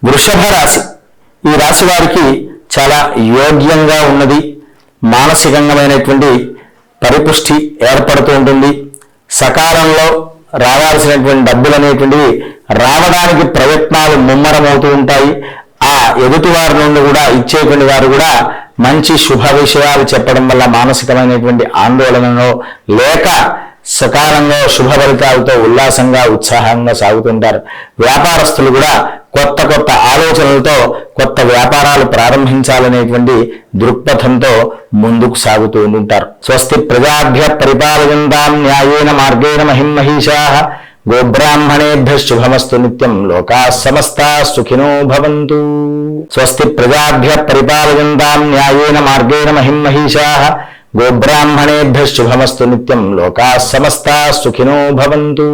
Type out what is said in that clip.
వృషభ రాశి. ఈ రాశి వారికి చాలా యోగ్యంగా ఉన్నది. మానసికంగామైనటువంటి పరిపుష్టి ఏర్పడుతూ ఉంటుంది. సకాలంలో రావాల్సినటువంటి డబ్బులు అనేటువంటివి రావడానికి ప్రయత్నాలు ముమ్మరమవుతూ ఉంటాయి. ఆ ఎదుటి వారి నుండి కూడా ఇచ్చేటువంటి వారు కూడా మంచి శుభ విషయాలు చెప్పడం వల్ల మానసికమైనటువంటి ఆందోళనలో లేక సకాలంలో శుభ ఫలితాలతో ఉల్లాసంగా ఉత్సాహంగా సాగుతుంటారు. వ్యాపారస్తులు కూడా కొత్త కొత్త ఆలోచనలతో కొత్త వ్యాపారాలు ప్రారంభించాలనేటువంటి దృక్పథంతో ముందుకు సాగుతూ ఉంటారు. స్వస్తి ప్రజాభ్య పరిపాలయంతాం న్యాయేన మార్గేణ మహిమహీషాః గోబ్రాహ్మణేభ్య శుభమస్తు నిత్యం లోకాః సమస్తాః సుఖినో భవంతు. స్వస్తి ప్రజాభ్య పరిపాలయంతాం న్యాయేన మార్గేణ మహిమహీషాః గోబ్రాహ్మణేభ్య శుభమస్తు నిత్యం లోకాః సమస్తాః సుఖినో భవంతు.